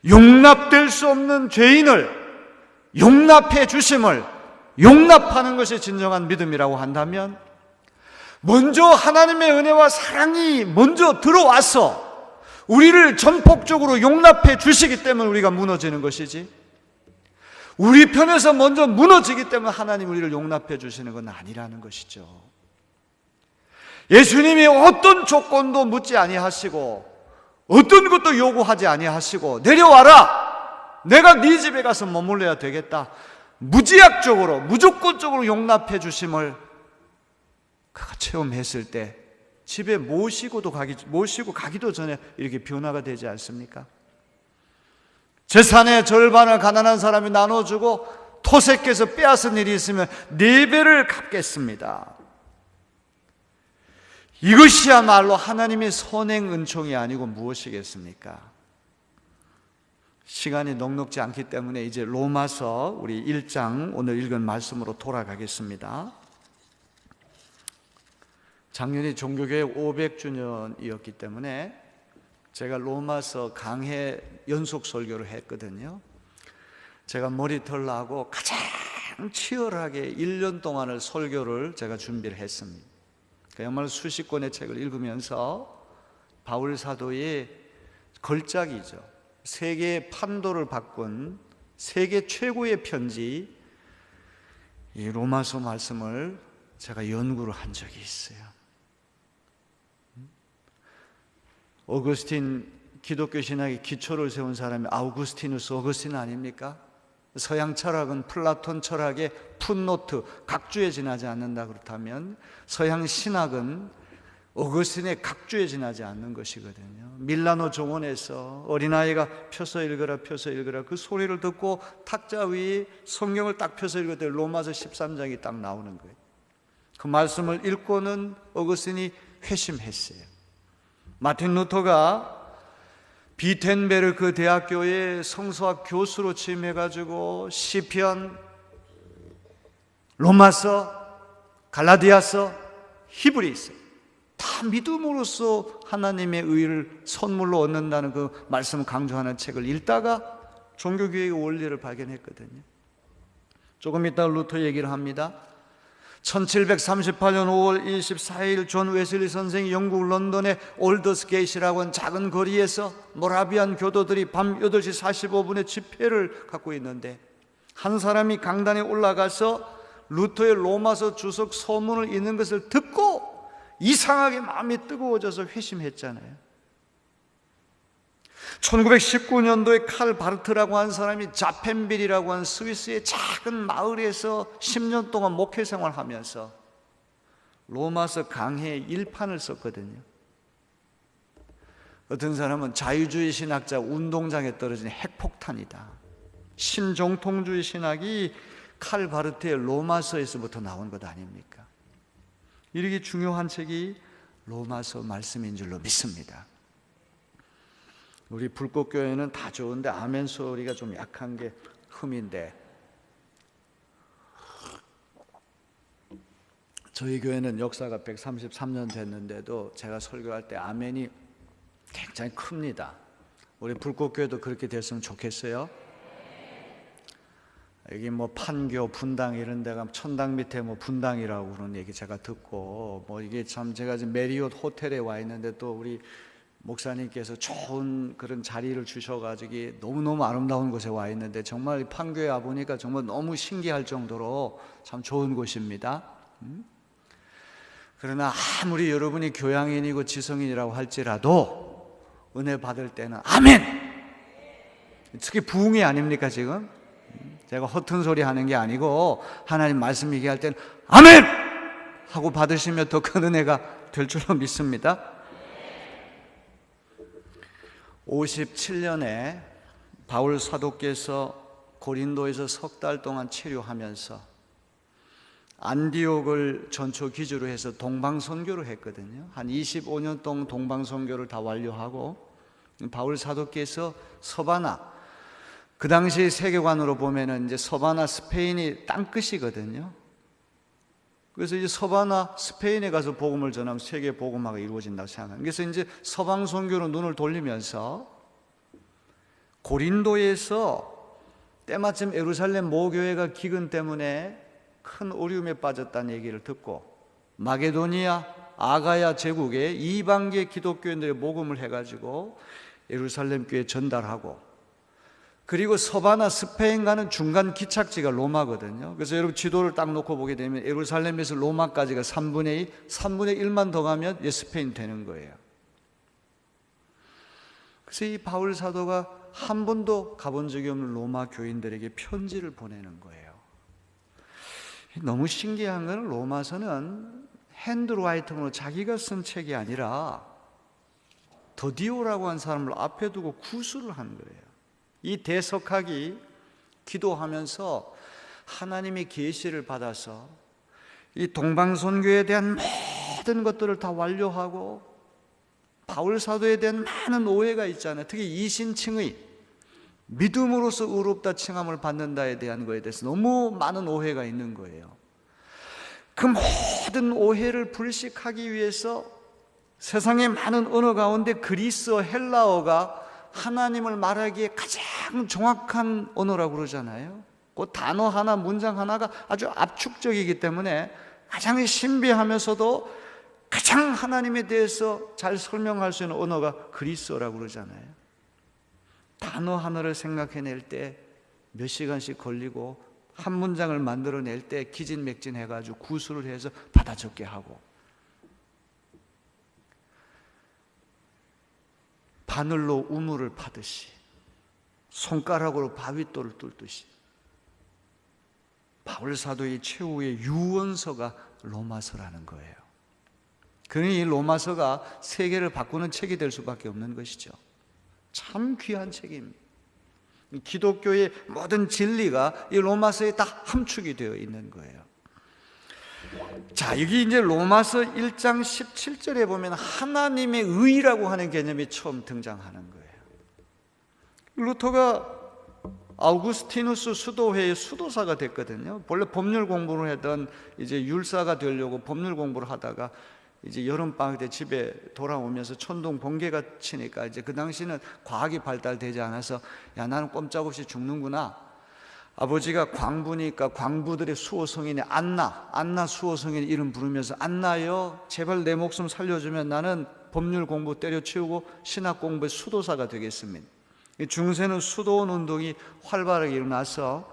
용납될 수 없는 죄인을 용납해 주심을 용납하는 것이 진정한 믿음이라고 한다면 먼저 하나님의 은혜와 사랑이 먼저 들어와서 우리를 전폭적으로 용납해 주시기 때문에 우리가 무너지는 것이지 우리 편에서 먼저 무너지기 때문에 하나님 우리를 용납해 주시는 건 아니라는 것이죠. 예수님이 어떤 조건도 묻지 아니하시고 어떤 것도 요구하지 아니하시고 내려와라 내가 네 집에 가서 머물러야 되겠다 무지약적으로 무조건적으로 용납해 주심을 그가 체험했을 때 집에 모시고 가기도 전에 이렇게 변화가 되지 않습니까? 재산의 절반을 가난한 사람이 나눠주고 토색해서 빼앗은 일이 있으면 4배를 갚겠습니다. 이것이야말로 하나님의 선행 은총이 아니고 무엇이겠습니까? 시간이 넉넉지 않기 때문에 이제 로마서 우리 1장 오늘 읽은 말씀으로 돌아가겠습니다. 작년이 종교교회 500주년이었기 때문에 제가 로마서 강해 연속 설교를 했거든요. 제가 머리털 나고 가장 치열하게 1년 동안을 설교를 제가 준비를 했습니다. 정말 수십 권의 책을 읽으면서 바울 사도의 걸작이죠. 세계의 판도를 바꾼 세계 최고의 편지 이 로마서 말씀을 제가 연구를 한 적이 있어요. 어거스틴 기독교 신학의 기초를 세운 사람이 아우구스티누스 어거스틴 아닙니까? 서양 철학은 플라톤 철학의 풋노트 각주에 지나지 않는다 그렇다면 서양 신학은 어거스틴의 각주에 지나지 않는 것이거든요. 밀라노 정원에서 어린아이가 펴서 읽으라 펴서 읽으라 그 소리를 듣고 탁자 위에 성경을 딱 펴서 읽을 때 로마서 13장이 딱 나오는 거예요. 그 말씀을 읽고는 어거스틴이 회심했어요. 마틴 루터가 비텐베르크 대학교의 성서학 교수로 취임해가지고 시편, 로마서, 갈라디아서, 히브리서 다 믿음으로써 하나님의 의를 선물로 얻는다는 그 말씀을 강조하는 책을 읽다가 종교교회의 원리를 발견했거든요. 조금 이따 루터 얘기를 합니다. 1738년 5월 24일 존 웨슬리 선생이 영국 런던의 올더스게이트라고 하는 작은 거리에서 모라비안 교도들이 밤 8시 45분에 집회를 갖고 있는데 한 사람이 강단에 올라가서 루터의 로마서 주석 서문을 읽는 것을 듣고 이상하게 마음이 뜨거워져서 회심했잖아요. 1919년도에 칼 바르트라고 하는 사람이 자펜빌이라고 하는 스위스의 작은 마을에서 10년 동안 목회 생활하면서 로마서 강해 1판을 썼거든요. 어떤 사람은 자유주의 신학자 운동장에 떨어진 핵폭탄이다. 신정통주의 신학이 칼 바르트의 로마서에서부터 나온 것 아닙니까? 이렇게 중요한 책이 로마서 말씀인 줄로 믿습니다. 우리 불꽃교회는 다 좋은데 아멘 소리가 좀 약한 게 흠인데 저희 교회는 역사가 133년 됐는데도 제가 설교할 때 아멘이 굉장히 큽니다. 우리 불꽃교회도 그렇게 됐으면 좋겠어요. 여기 뭐 판교, 분당 이런 데가 천당 밑에 뭐 분당이라고 그런 얘기 제가 듣고 뭐 이게 참 제가 지금 메리엇 호텔에 와 있는데 또 우리 목사님께서 좋은 그런 자리를 주셔가지고 너무너무 아름다운 곳에 와 있는데 정말 판교에 와보니까 정말 너무 신기할 정도로 참 좋은 곳입니다. 그러나 아무리 여러분이 교양인이고 지성인이라고 할지라도 은혜 받을 때는 아멘! 특히 부흥이 아닙니까 지금? 제가 허튼 소리 하는 게 아니고 하나님 말씀 얘기할 때는 아멘! 하고 받으시면 더 큰 은혜가 될 줄로 믿습니다. 57년에 바울 사도께서 고린도에서 석 달 동안 체류하면서 안디옥을 전초 기주로 해서 동방선교를 했거든요. 한 25년 동안 동방선교를 다 완료하고 바울 사도께서 서바나, 그 당시 세계관으로 보면은 이제 서바나 스페인이 땅끝이거든요. 그래서 이제 서바나 스페인에 가서 복음을 전하면 세계 복음화가 이루어진다고 생각합니다. 그래서 이제 서방 선교로 눈을 돌리면서 고린도에서 때마침 예루살렘 모교회가 기근 때문에 큰 어려움에 빠졌다는 얘기를 듣고 마게도니아, 아가야 제국에 이방계 기독교인들의 복음을 해가지고 예루살렘 교회에 전달하고 그리고 서바나 스페인 가는 중간 기착지가 로마거든요. 그래서 여러분 지도를 딱 놓고 보게 되면 예루살렘에서 로마까지가 3분의 1만 더 가면 스페인 되는 거예요. 그래서 이 바울 사도가 한 번도 가본 적이 없는 로마 교인들에게 편지를 보내는 거예요. 너무 신기한 건 로마서는 핸드라이팅으로 자기가 쓴 책이 아니라 더디오라고 한 사람을 앞에 두고 구술을 한 거예요. 이 대석학이 기도하면서 하나님의 계시를 받아서 이 동방선교에 대한 모든 것들을 다 완료하고 바울 사도에 대한 많은 오해가 있잖아요. 특히 이신칭의 믿음으로서 의롭다 칭함을 받는다에 대한 거에 대해서 너무 많은 오해가 있는 거예요. 그 모든 오해를 불식하기 위해서 세상의 많은 언어 가운데 그리스어, 헬라어가 하나님을 말하기에 가장 정확한 언어라고 그러잖아요. 그 단어 하나, 문장 하나가 아주 압축적이기 때문에 가장 신비하면서도 가장 하나님에 대해서 잘 설명할 수 있는 언어가 그리스어라고 그러잖아요. 단어 하나를 생각해낼 때 몇 시간씩 걸리고 한 문장을 만들어낼 때 기진맥진해가지고 구술을 해서 받아 적게 하고, 바늘로 우물을 파듯이 손가락으로 바윗돌을 뚫듯이 바울 사도의 최후의 유언서가 로마서라는 거예요. 그러니 이 로마서가 세계를 바꾸는 책이 될 수밖에 없는 것이죠. 참 귀한 책입니다. 기독교의 모든 진리가 이 로마서에 다 함축이 되어 있는 거예요. 자, 여기 이제 로마서 1장 17절에 보면 하나님의 의라고 하는 개념이 처음 등장하는 거예요. 루터가 아우구스티누스 수도회의 수도사가 됐거든요. 원래 법률 공부를 하던 이제 율사가 되려고 법률 공부를 하다가 이제 여름방학 때 집에 돌아오면서 천둥 번개가 치니까 이제 그 당시는 과학이 발달되지 않아서 야, 나는 꼼짝없이 죽는구나. 아버지가 광부니까 광부들의 수호성인이 안나 수호성인 이름 부르면서 안나여 제발 내 목숨 살려주면 나는 법률 공부 때려치우고 신학 공부의 수도사가 되겠습니다. 중세는 수도원 운동이 활발하게 일어나서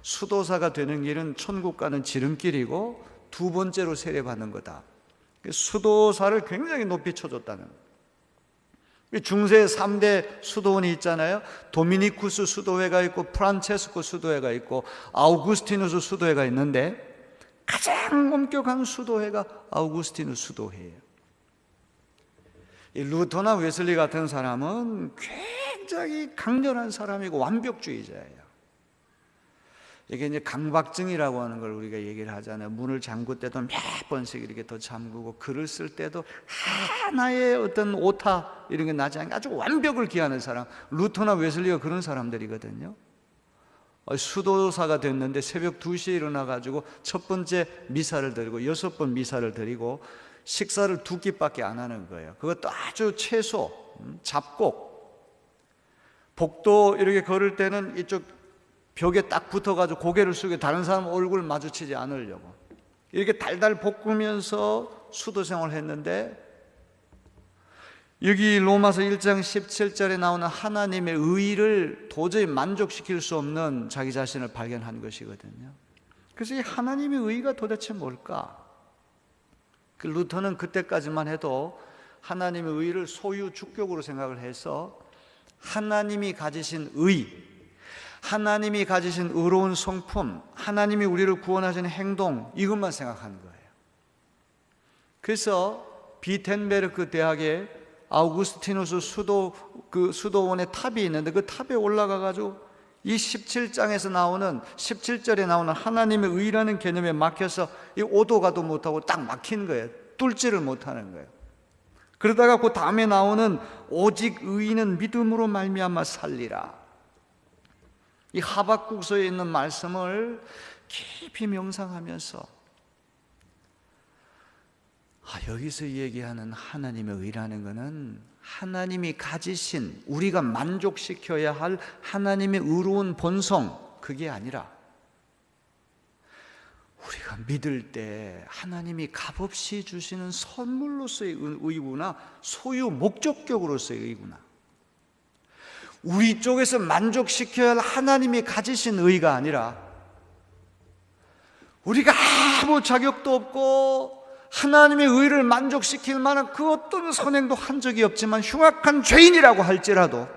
수도사가 되는 길은 천국 가는 지름길이고 두 번째로 세례받는 거다. 수도사를 굉장히 높이 쳐줬다는 거예요. 중세 3대 수도원이 있잖아요. 도미니쿠스 수도회가 있고 프란체스코 수도회가 있고 아우구스티누스 수도회가 있는데 가장 엄격한 수도회가 아우구스티누스 수도회예요. 이 루터나 웨슬리 같은 사람은 굉장히 강렬한 사람이고 완벽주의자예요. 이게 이제 강박증이라고 하는 걸 우리가 얘기를 하잖아요. 문을 잠글 때도 몇 번씩 이렇게 더 잠그고 글을 쓸 때도 하나의 어떤 오타 이런 게 나지 않게 아주 완벽을 기하는 사람. 루터나 웨슬리가 그런 사람들이거든요. 수도사가 됐는데 새벽 2시에 일어나가지고 첫 번째 미사를 드리고 6번 미사를 드리고 식사를 2끼밖에 안 하는 거예요. 그것도 아주 채소, 잡곡. 복도 이렇게 걸을 때는 이쪽 벽에 딱 붙어가지고 고개를 숙여 다른 사람 얼굴 마주치지 않으려고 이렇게 달달 볶으면서 수도 생활을 했는데, 여기 로마서 1장 17절에 나오는 하나님의 의를 도저히 만족시킬 수 없는 자기 자신을 발견한 것이거든요. 그래서 이 하나님의 의가 도대체 뭘까? 그 루터는 그때까지만 해도 하나님의 의를 소유 주격으로 생각을 해서 하나님이 가지신 의, 하나님이 가지신 의로운 성품, 하나님이 우리를 구원하시는 행동, 이것만 생각하는 거예요. 그래서 비텐베르크 대학에 아우구스티누스 수도원의 탑이 있는데 그 탑에 올라가가지고 이 17장에서 나오는 17절에 나오는 하나님의 의라는 개념에 막혀서 이 오도 가도 못하고 딱 막힌 거예요. 뚫지를 못하는 거예요. 그러다가 그 다음에 나오는 오직 의인은 믿음으로 말미암아 살리라, 이 하박국서에 있는 말씀을 깊이 명상하면서 여기서 얘기하는 하나님의 의라는 것은 하나님이 가지신 우리가 만족시켜야 할 하나님의 의로운 본성, 그게 아니라 우리가 믿을 때 하나님이 값없이 주시는 선물로서의 의구나, 소유 목적격으로서의 의구나, 우리 쪽에서 만족시켜야 할 하나님이 가지신 의가 아니라 우리가 아무 자격도 없고 하나님의 의를 만족시킬 만한 그 어떤 선행도 한 적이 없지만 흉악한 죄인이라고 할지라도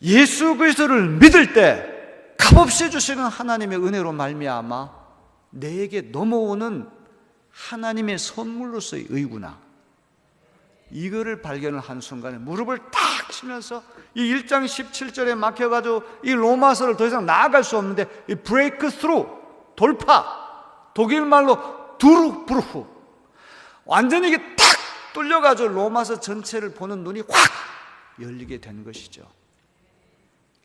예수 그리스도를 믿을 때 값없이 주시는 하나님의 은혜로 말미암아 내게 넘어오는 하나님의 선물로서의 의구나, 이거를 발견을 한 순간에 무릎을 딱 치면서 이 1장 17절에 막혀가지고 이 로마서를 더 이상 나아갈 수 없는데 이 브레이크 스루, 돌파, 독일말로 두루브루프, 완전히 이게 탁 뚫려가지고 로마서 전체를 보는 눈이 확 열리게 된 것이죠.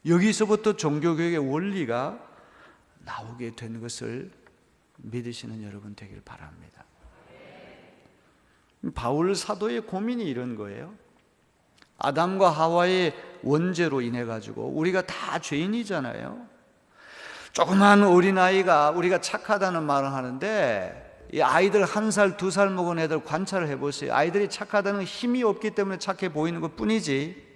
여기서부터 종교교육의 원리가 나오게 된 것을 믿으시는 여러분 되길 바랍니다. 바울 사도의 고민이 이런 거예요. 아담과 하와의 원죄로 인해 가지고 우리가 다 죄인이잖아요. 조그만 어린아이가 우리가 착하다는 말을 하는데, 이 아이들 1살, 2살 먹은 애들 관찰을 해보세요. 아이들이 착하다는 힘이 없기 때문에 착해 보이는 것 뿐이지,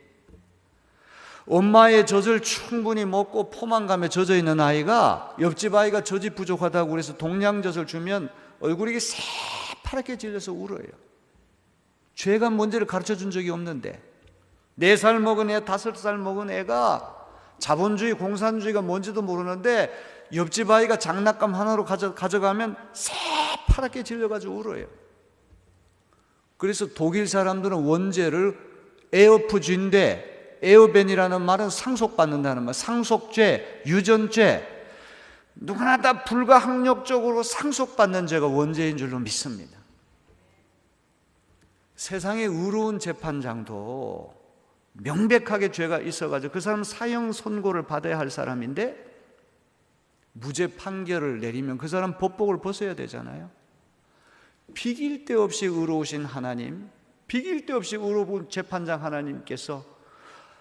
엄마의 젖을 충분히 먹고 포만감에 젖어 있는 아이가 옆집 아이가 젖이 부족하다고 그래서 동량젖을 주면 얼굴이 새파랗게 질려서 울어요. 죄가 뭔지를 가르쳐 준 적이 없는데, 4살 먹은 애, 5살 먹은 애가 자본주의, 공산주의가 뭔지도 모르는데 옆집 아이가 장난감 하나로 가져가면 새파랗게 질려가지고 울어요. 그래서 독일 사람들은 원죄를 에어프쥔데, 에어벤이라는 말은 상속받는다는 말, 상속죄, 유전죄, 누구나 다 불가항력적으로 상속받는 죄가 원죄인 줄로 믿습니다. 세상의 의로운 재판장도 명백하게 죄가 있어가지고 그 사람 사형 선고를 받아야 할 사람인데 무죄 판결을 내리면 그 사람 법복을 벗어야 되잖아요. 비길 데 없이 의로우신 하나님, 비길 데 없이 의로운 재판장 하나님께서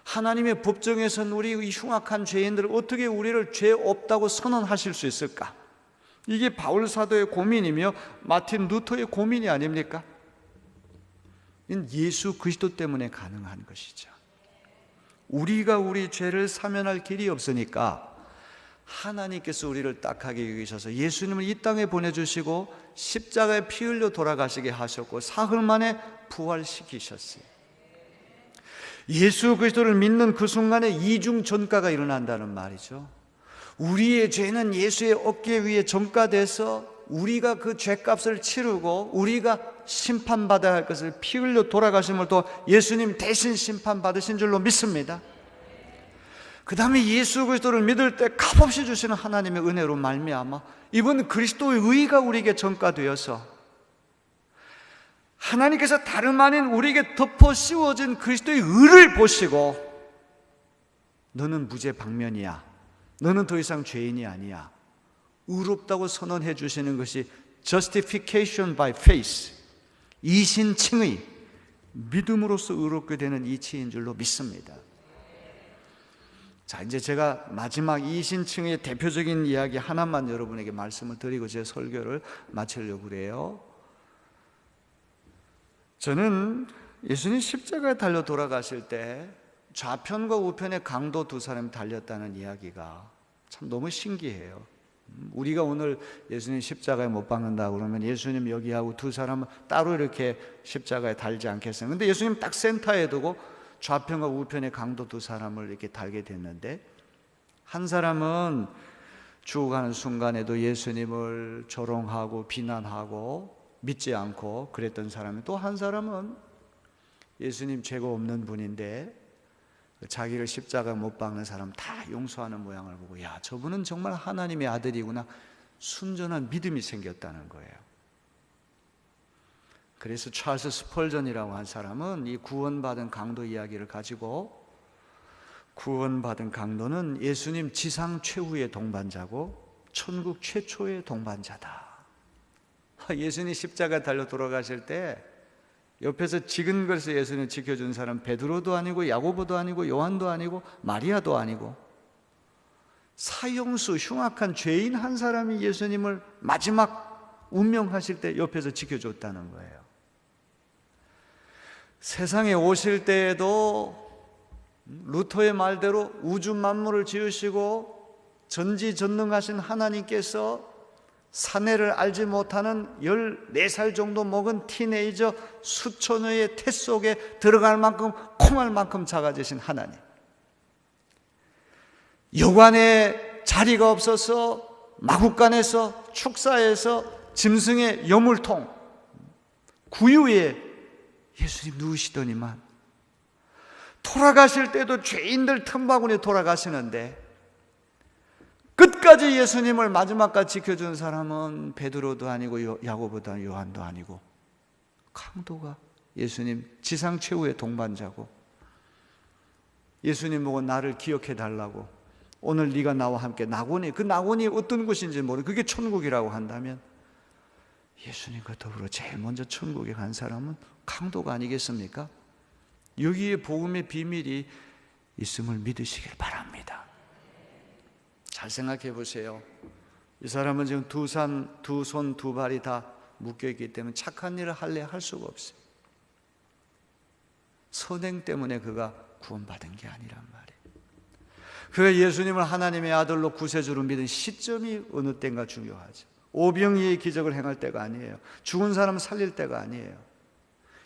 하나님의 법정에선 우리 흉악한 죄인들을 어떻게 우리를 죄 없다고 선언하실 수 있을까? 이게 바울 사도의 고민이며 마틴 루터의 고민이 아닙니까? 예수 그리스도 때문에 가능한 것이죠. 우리가 우리 죄를 사면할 길이 없으니까 하나님께서 우리를 딱하게 여기셔서 예수님을 이 땅에 보내주시고 십자가에 피 흘려 돌아가시게 하셨고 사흘 만에 부활시키셨어요. 예수 그리스도를 믿는 그 순간에 이중 전가가 일어난다는 말이죠. 우리의 죄는 예수의 어깨 위에 전가돼서 우리가 그 죄값을 치르고 우리가 심판받아야 할 것을 피 흘려 돌아가심을 또 예수님 대신 심판받으신 줄로 믿습니다. 그 다음에 예수 그리스도를 믿을 때 값없이 주시는 하나님의 은혜로 말미암아 이번 그리스도의 의가 우리에게 전가되어서 하나님께서 다름 아닌 우리에게 덮어 씌워진 그리스도의 의를 보시고 너는 무죄 방면이야, 너는 더 이상 죄인이 아니야, 의롭다고 선언해 주시는 것이 justification by faith, 이신칭의 믿음으로써 의롭게 되는 이치인 줄로 믿습니다. 자, 이제 제가 마지막 이신칭의 대표적인 이야기 하나만 여러분에게 말씀을 드리고 제 설교를 마치려고 그래요. 저는 예수님 십자가에 달려 돌아가실 때 좌편과 우편의 강도 두 사람이 달렸다는 이야기가 참 너무 신기해요. 우리가 오늘 예수님 십자가에 못 박는다 그러면 예수님 여기하고 두 사람은 따로 이렇게 십자가에 달지 않겠어요? 근데 예수님 딱 센터에 두고 좌편과 우편의 강도 두 사람을 이렇게 달게 됐는데, 한 사람은 죽어가는 순간에도 예수님을 조롱하고 비난하고 믿지 않고 그랬던 사람이, 또 한 사람은 예수님 죄가 없는 분인데 자기를 십자가에 못 박는 사람 다 용서하는 모양을 보고, 야, 저분은 정말 하나님의 아들이구나, 순전한 믿음이 생겼다는 거예요. 그래서 찰스 스펄전이라고 한 사람은 이 구원받은 강도 이야기를 가지고, 구원받은 강도는 예수님 지상 최후의 동반자고 천국 최초의 동반자다. 예수님 십자가에 달려 돌아가실 때 옆에서 지근거려서 예수님을 지켜준 사람 베드로도 아니고 야고보도 아니고 요한도 아니고 마리아도 아니고 사형수 흉악한 죄인 한 사람이 예수님을 마지막 운명하실 때 옆에서 지켜줬다는 거예요. 세상에 오실 때에도 루터의 말대로 우주 만물을 지으시고 전지전능하신 하나님께서 사내를 알지 못하는 14살 정도 먹은 티네이저 수천여의 태 속에 들어갈 만큼 콩알 만큼 작아지신 하나님, 여관에 자리가 없어서 마국간에서 축사에서 짐승의 여물통 구유에 예수님 누우시더니만 돌아가실 때도 죄인들 틈바구니에 돌아가시는데 끝까지 예수님을 마지막까지 지켜준 사람은 베드로도 아니고 야고보도 아니고 요한도 아니고 강도가 예수님 지상 최후의 동반자고, 예수님 보고 나를 기억해 달라고, 오늘 네가 나와 함께 낙원이, 그 낙원이 어떤 곳인지 모르고 그게 천국이라고 한다면 예수님과 더불어 제일 먼저 천국에 간 사람은 강도가 아니겠습니까? 여기에 복음의 비밀이 있음을 믿으시길 바랍니다. 잘 생각해 보세요. 이 사람은 지금 두 손, 두 발이 다 묶여있기 때문에 착한 일을 할래 할 수가 없어요. 선행 때문에 그가 구원받은 게 아니란 말이에요. 그가 예수님을 하나님의 아들로 구세주로 믿은 시점이 어느 때인가 중요하죠. 오병이의 기적을 행할 때가 아니에요. 죽은 사람 살릴 때가 아니에요.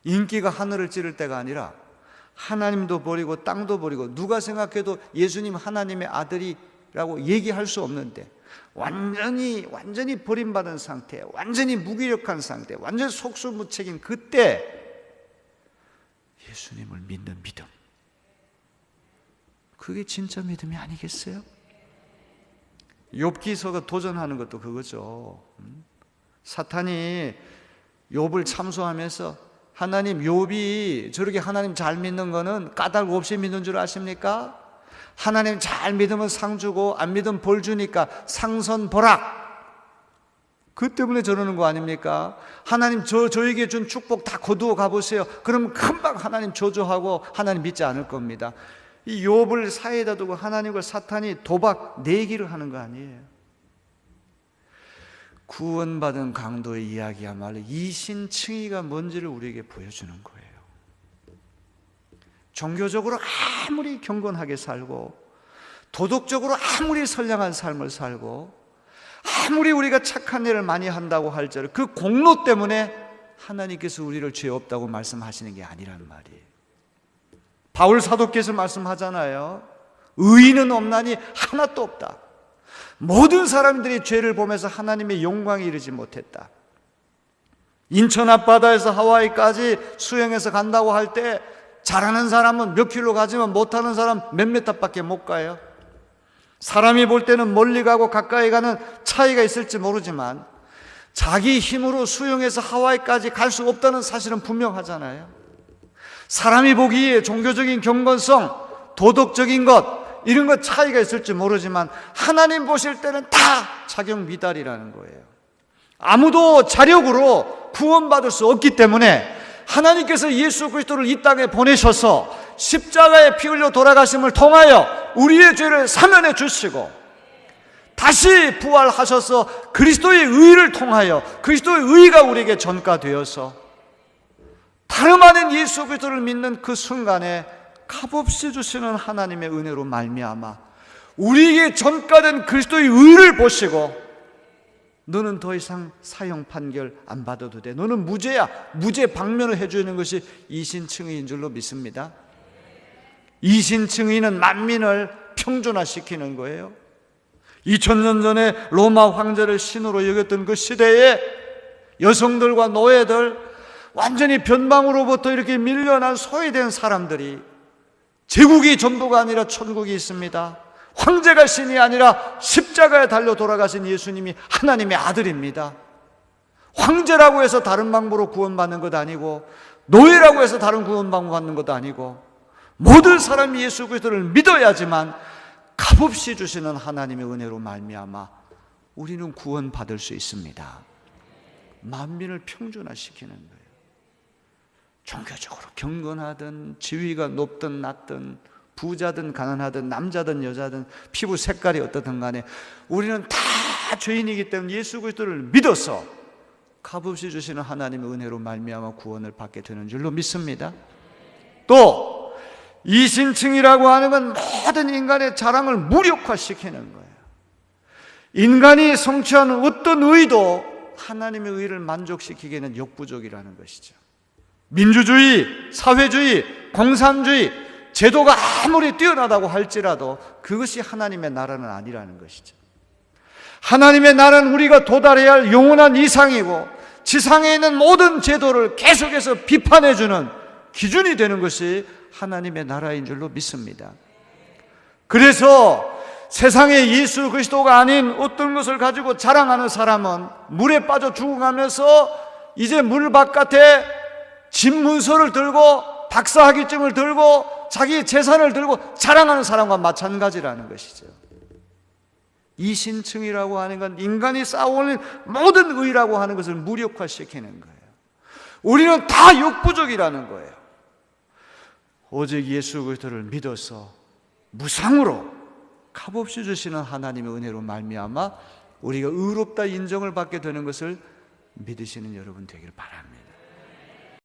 인기가 하늘을 찌를 때가 아니라 하나님도 버리고 땅도 버리고, 누가 생각해도 예수님 하나님의 아들이라고 얘기할 수 없는데 완전히 버림받은 상태, 완전히 무기력한 상태, 완전히 속수무책인 그때 예수님을 믿는 믿음, 그게 진짜 믿음이 아니겠어요? 욥기서가 도전하는 것도 그거죠. 사탄이 욥을 참소하면서, 하나님, 욥이 저렇게 하나님 잘 믿는 거는 까닭 없이 믿는 줄 아십니까? 하나님 잘 믿으면 상 주고 안 믿으면 벌 주니까 상선벌악, 그 때문에 저러는 거 아닙니까? 하나님 저에게 준 축복 다 거두어 가보세요. 그러면 금방 하나님 저주하고 하나님 믿지 않을 겁니다. 이 욥을 사이에다 두고 하나님과 사탄이 도박 내기를 하는 거 아니에요. 구원받은 강도의 이야기야말로 이신칭의가 뭔지를 우리에게 보여주는 거예요. 종교적으로 아무리 경건하게 살고, 도덕적으로 아무리 선량한 삶을 살고, 아무리 우리가 착한 일을 많이 한다고 할지라도 그 공로 때문에 하나님께서 우리를 죄 없다고 말씀하시는 게 아니란 말이에요. 바울 사도께서 말씀하잖아요. 의인은 없나니 하나도 없다. 모든 사람들이 죄를 보면서 하나님의 영광에 이르지 못했다. 인천 앞바다에서 하와이까지 수영해서 간다고 할 때 잘하는 사람은 몇 킬로 가지만 못하는 사람 몇 미터밖에 못 가요. 사람이 볼 때는 멀리 가고 가까이 가는 차이가 있을지 모르지만 자기 힘으로 수영해서 하와이까지 갈 수 없다는 사실은 분명하잖아요. 사람이 보기에 종교적인 경건성, 도덕적인 것, 이런 것 차이가 있을지 모르지만 하나님 보실 때는 다 자격 미달이라는 거예요. 아무도 자력으로 구원받을 수 없기 때문에 하나님께서 예수 그리스도를 이 땅에 보내셔서 십자가에 피 흘려 돌아가심을 통하여 우리의 죄를 사면해 주시고 다시 부활하셔서 그리스도의 의를 통하여 그리스도의 의가 우리에게 전가되어서 다름 아닌 예수 그리스도를 믿는 그 순간에 값없이 주시는 하나님의 은혜로 말미암아 우리에게 전가된 그리스도의 의를 보시고 너는 더 이상 사형 판결 안 받아도 돼, 너는 무죄야, 무죄 방면을 해주는 것이 이신칭의인 줄로 믿습니다. 이신칭의는 만민을 평준화시키는 거예요. 2000년 전에 로마 황제를 신으로 여겼던 그 시대에 여성들과 노예들, 완전히 변방으로부터 이렇게 밀려난 소외된 사람들이 제국이 전부가 아니라 천국이 있습니다. 황제가 신이 아니라 십자가에 달려 돌아가신 예수님이 하나님의 아들입니다. 황제라고 해서 다른 방법으로 구원받는 것 아니고, 노예라고 해서 다른 구원 방법 받는 것도 아니고, 모든 사람이 예수 그리스도를 믿어야지만 값없이 주시는 하나님의 은혜로 말미암아 우리는 구원받을 수 있습니다. 만민을 평준화시키는 거예요. 종교적으로 경건하든 지위가 높든 낮든 부자든 가난하든 남자든 여자든 피부 색깔이 어떻든 간에 우리는 다 죄인이기 때문에 예수 그리스도를 믿어서 값없이 주시는 하나님의 은혜로 말미암아 구원을 받게 되는 줄로 믿습니다. 또 이신칭이라고 하는 건 모든 인간의 자랑을 무력화시키는 거예요. 인간이 성취하는 어떤 의도 하나님의 의를 만족시키기에는 역부족이라는 것이죠. 민주주의, 사회주의, 공산주의, 제도가 아무리 뛰어나다고 할지라도 그것이 하나님의 나라는 아니라는 것이죠. 하나님의 나라는 우리가 도달해야 할 영원한 이상이고 지상에 있는 모든 제도를 계속해서 비판해주는 기준이 되는 것이 하나님의 나라인 줄로 믿습니다. 그래서 세상에 예수 그리스도가 아닌 어떤 것을 가지고 자랑하는 사람은 물에 빠져 죽어가면서 이제 물 바깥에 집 문서를 들고 박사학위증을 들고 자기 재산을 들고 자랑하는 사람과 마찬가지라는 것이죠. 이신층이라고 하는 건 인간이 쌓아오는 모든 의라고 하는 것을 무력화시키는 거예요. 우리는 다 육부족이라는 거예요. 오직 예수 그리스도를 믿어서 무상으로 값없이 주시는 하나님의 은혜로 말미암아 우리가 의롭다 인정을 받게 되는 것을 믿으시는 여러분 되길 바랍니다.